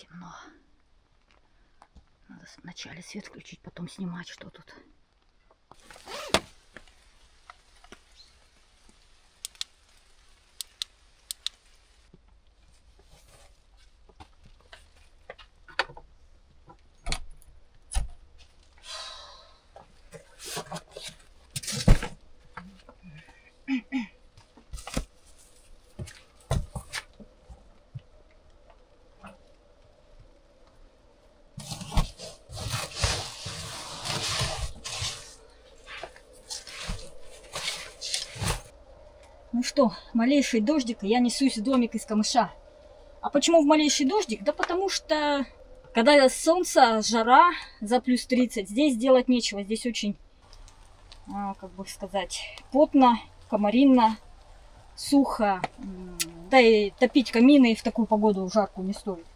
темно. Надо вначале свет включить, потом снимать, что тут. Ну что, малейший дождик, и я несусь в домик из камыша. А почему в малейший дождик? Да потому что, когда солнце, жара за плюс 30, здесь делать нечего. Здесь очень, как бы сказать, потно, комаринно, сухо. Да и топить камины в такую погоду жаркую не стоит.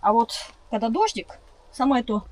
А вот когда дождик, самое то.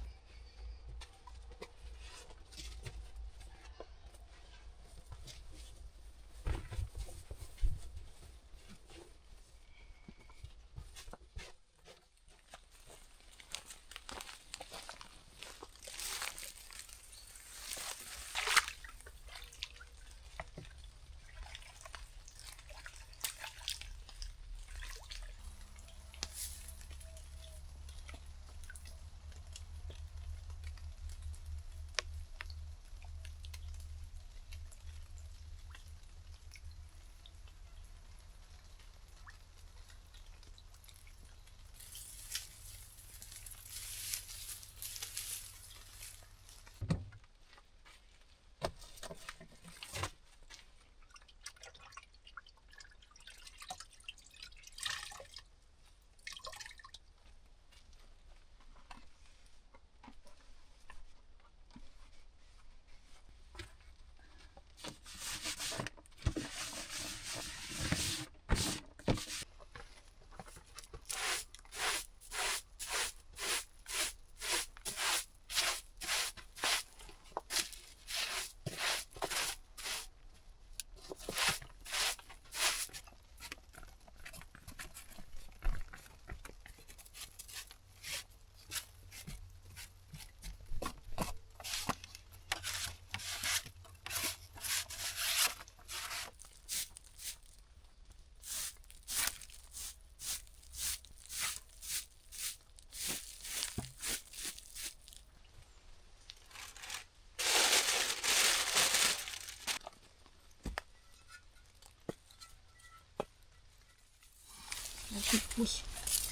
Пусть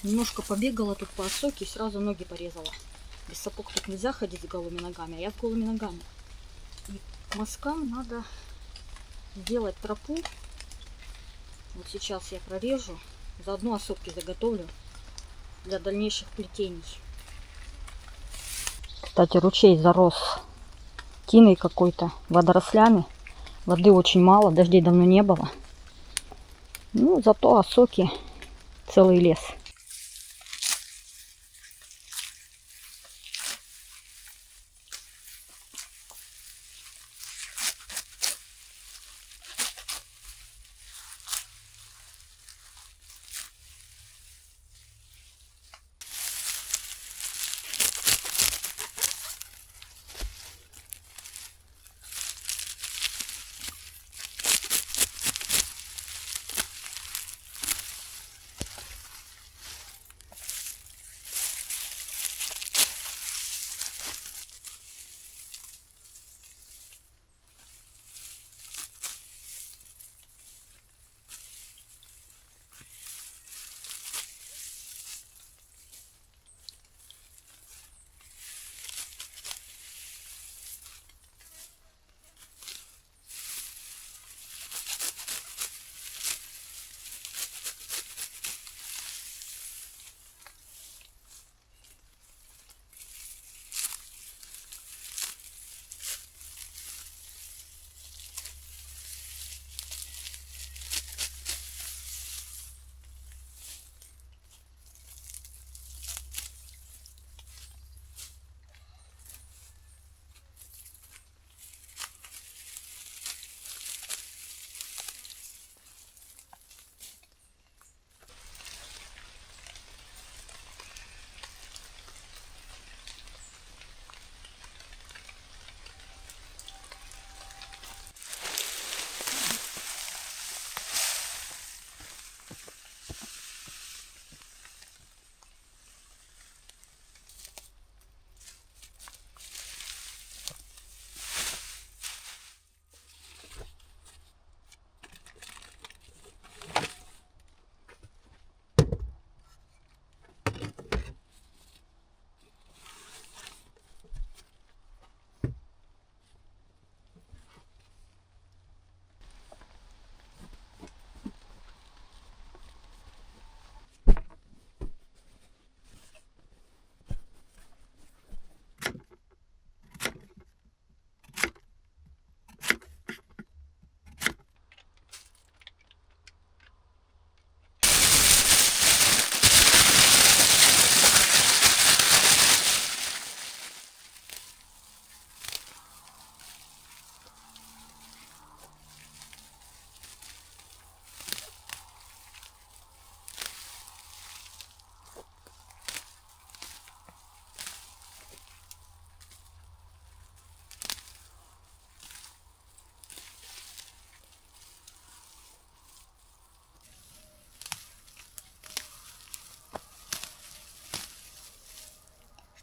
немножко побегала тут по осоке и сразу ноги порезала. Без сапог тут нельзя ходить с голыми ногами, а я с голыми ногами. И к мазкам надо сделать тропу. Вот сейчас я прорежу, заодно осоки заготовлю для дальнейших плетений. Кстати, ручей зарос тиной какой-то, водорослями. Воды очень мало, дождей давно не было. Ну, зато осоки целый лес.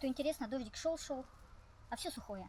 Что интересно, дождик шел, а все сухое.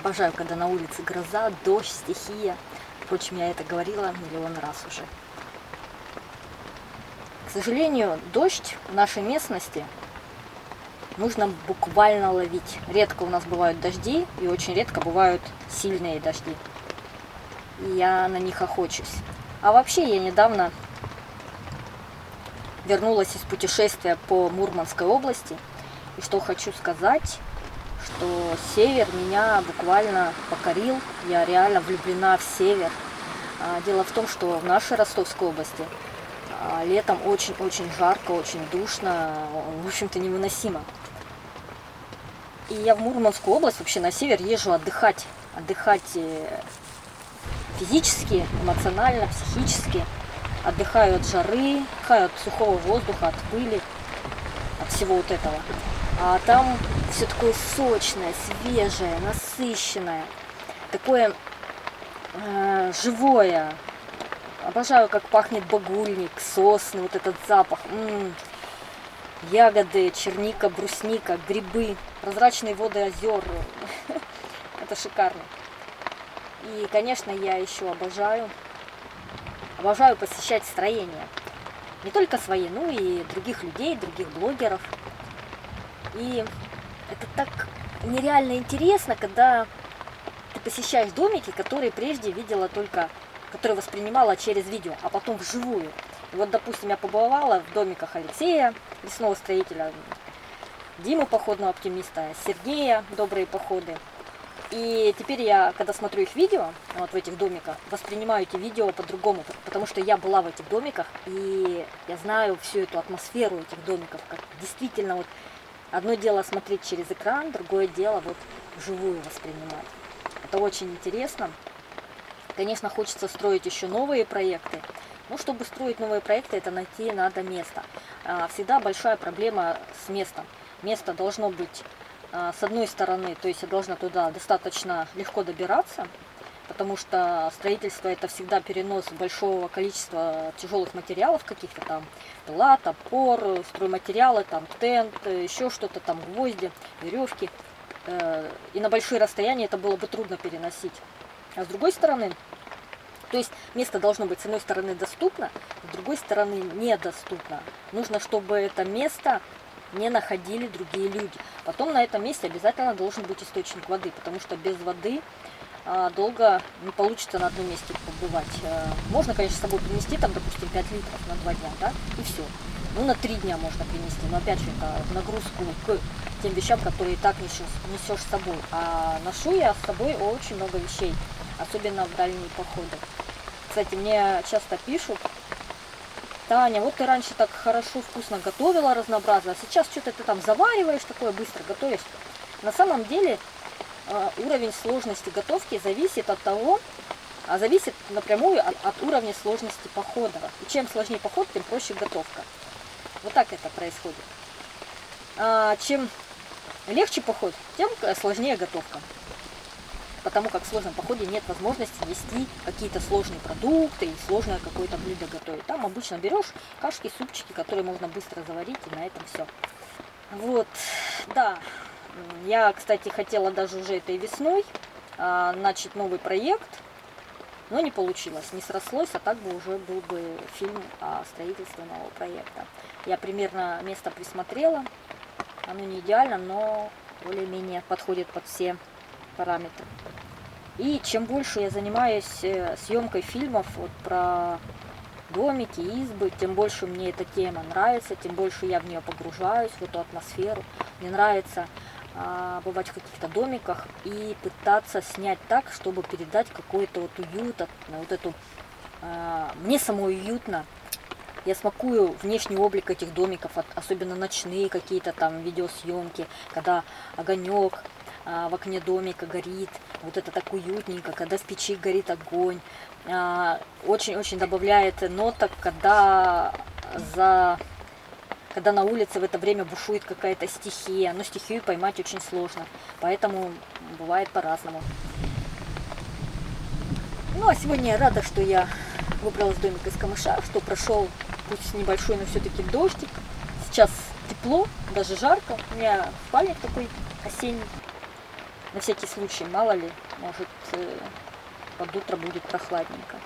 Обожаю, когда на улице гроза, дождь, стихия. Впрочем, я это говорила миллион раз уже. К сожалению, дождь в нашей местности нужно буквально ловить. Редко у нас бывают дожди, и очень редко бывают сильные дожди. И я на них охочусь. А вообще, я недавно вернулась из путешествия по Мурманской области. И что хочу сказать, что север меня буквально покорил. Я реально влюблена в север. Дело в том, что в нашей Ростовской области летом очень-очень жарко, очень душно, в общем-то невыносимо. И я в Мурманскую область, вообще на север езжу отдыхать. Отдыхать физически, эмоционально, психически. Отдыхаю от жары, отдыхаю от сухого воздуха, от пыли, от всего вот этого. А там все такое сочное, свежее, насыщенное, такое живое. Обожаю, как пахнет багульник, сосны, вот этот запах. Ягоды, черника, брусника, грибы, прозрачные воды озер. Это шикарно. И, конечно, я еще обожаю посещать строения. Не только свои, но и других людей, других блогеров. И это так нереально интересно, когда ты посещаешь домики, которые прежде видела только, которые воспринимала через видео, а потом вживую. И вот, допустим, я побывала в домиках Алексея, лесного строителя, Димы, походного оптимиста, Сергея, добрые походы. И теперь я, когда смотрю их видео, вот в этих домиках, воспринимаю эти видео по-другому, потому что я была в этих домиках, и я знаю всю эту атмосферу этих домиков, как действительно вот одно дело смотреть через экран, другое дело вот вживую воспринимать. Это очень интересно. Конечно, хочется строить еще новые проекты. Но чтобы строить новые проекты, это найти надо место. Всегда большая проблема с местом. Место должно быть с одной стороны, то есть я должна туда достаточно легко добираться, потому что строительство это всегда перенос большого количества тяжелых материалов каких-то там, пила, топор, стройматериалы, там тент, еще что-то там, гвозди, веревки. И на большие расстояния это было бы трудно переносить. А с другой стороны, то есть место должно быть с одной стороны доступно, с другой стороны недоступно. Нужно, чтобы это место не находили другие люди. Потом на этом месте обязательно должен быть источник воды, потому что без воды долго не получится на одном месте побывать. Можно, конечно, с собой принести, там, допустим, 5 литров на 2 дня, да, и все. Ну, на 3 дня можно принести, но опять же, это в нагрузку к тем вещам, которые и так несешь с собой. А ношу я с собой очень много вещей, особенно в дальние походы. Кстати, мне часто пишут: Таня, вот ты раньше так хорошо, вкусно готовила, разнообразно, а сейчас что-то ты там завариваешь, такое быстро готовишь. На самом деле уровень сложности готовки зависит от того, зависит напрямую от уровня сложности похода. И чем сложнее поход, тем проще готовка. Вот так это происходит. Чем легче поход, тем сложнее готовка. Потому как в сложном походе нет возможности нести какие-то сложные продукты и сложное какое-то блюдо готовить. Там обычно берешь кашки, супчики, которые можно быстро заварить, и на этом все. Вот, да. Я, кстати, хотела даже уже этой весной начать новый проект, но не получилось, не срослось, а так бы уже был бы фильм о строительстве нового проекта. Я примерно место присмотрела, оно не идеально, но более-менее подходит под все параметры. И чем больше я занимаюсь съемкой фильмов вот про домики, избы, тем больше мне эта тема нравится, тем больше я в нее погружаюсь, в эту атмосферу. Мне нравится бывать в каких-то домиках и пытаться снять так, чтобы передать какой-то вот уют, вот эту, мне самой уютно. Я смакую внешний облик этих домиков, особенно ночные какие-то там видеосъемки, когда огонек в окне домика горит, вот это так уютненько, когда с печи горит огонь. Очень-очень добавляет ноток, когда на улице в это время бушует какая-то стихия, но стихию поймать очень сложно, поэтому бывает по-разному. Ну а сегодня я рада, что я выбралась в домик из камыша, что прошел пусть небольшой, но все-таки дождик. Сейчас тепло, даже жарко, у меня спальник такой осенний. На всякий случай, мало ли, может, под утро будет прохладненько.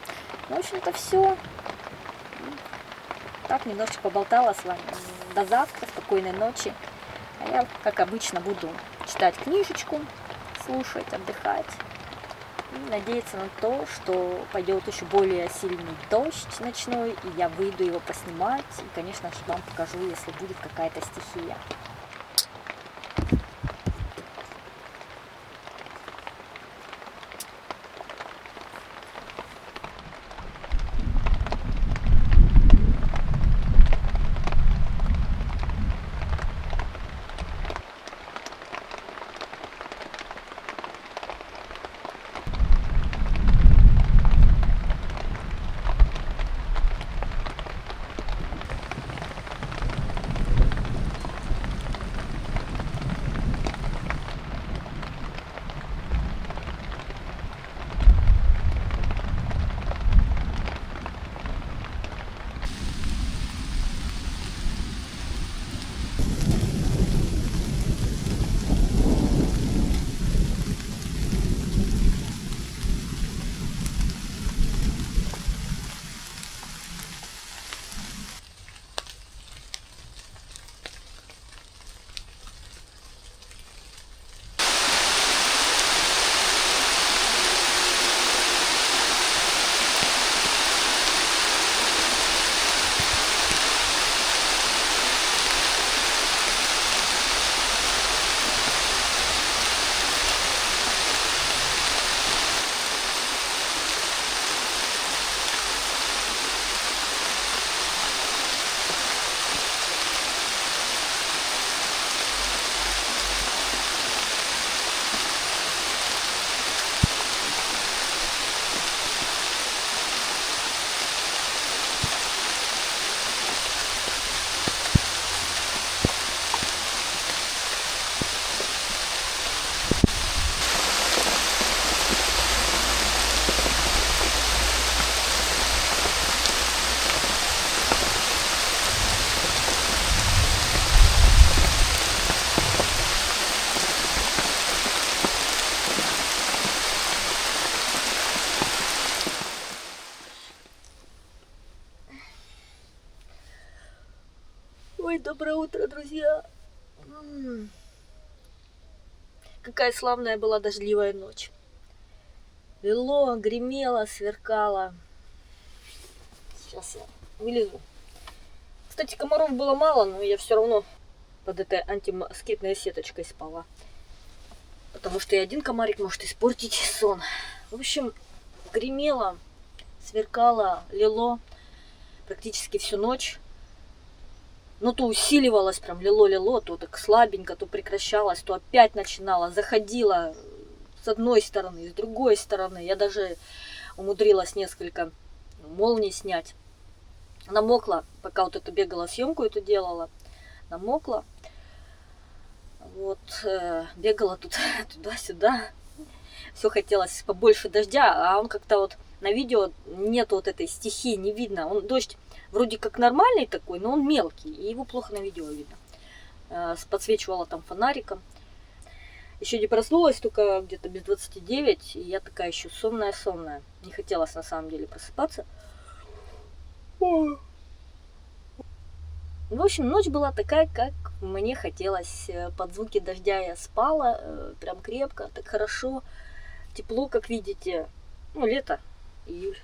Ну, в общем-то, все. Так, немножечко поболтала с вами. До завтра, спокойной ночи. А я, как обычно, буду читать книжечку, слушать, отдыхать. И надеяться на то, что пойдет еще более сильный дождь ночной, и я выйду его поснимать. И, конечно же, вам покажу, если будет какая-то стихия. Ой, доброе утро, друзья! Какая славная была дождливая ночь. Лило, гремело, сверкало. Сейчас я вылезу. Кстати, комаров было мало, но я все равно под этой антимоскитной сеточкой спала. Потому что и один комарик может испортить сон. В общем, гремело, сверкало, лило практически всю ночь. Но то усиливалось, прям лило-лило, то так слабенько, то прекращалось, то опять начинало, заходило с одной стороны, с другой стороны. Я даже умудрилась несколько молний снять. Намокла, пока вот это бегала, съемку эту делала, намокла. Вот, бегала тут туда-сюда. Все хотелось побольше дождя, а он как-то вот на видео нет вот этой стихии, не видно. Он дождь вроде как нормальный такой, но он мелкий, и его плохо на видео видно. Подсвечивала там фонариком. Еще не проснулась, только где-то без 29, и я такая еще сонная-сонная. Не хотелось на самом деле просыпаться. В общем, ночь была такая, как мне хотелось. Под звуки дождя я спала, прям крепко, так хорошо. Тепло, как видите. Ну, лето, июль.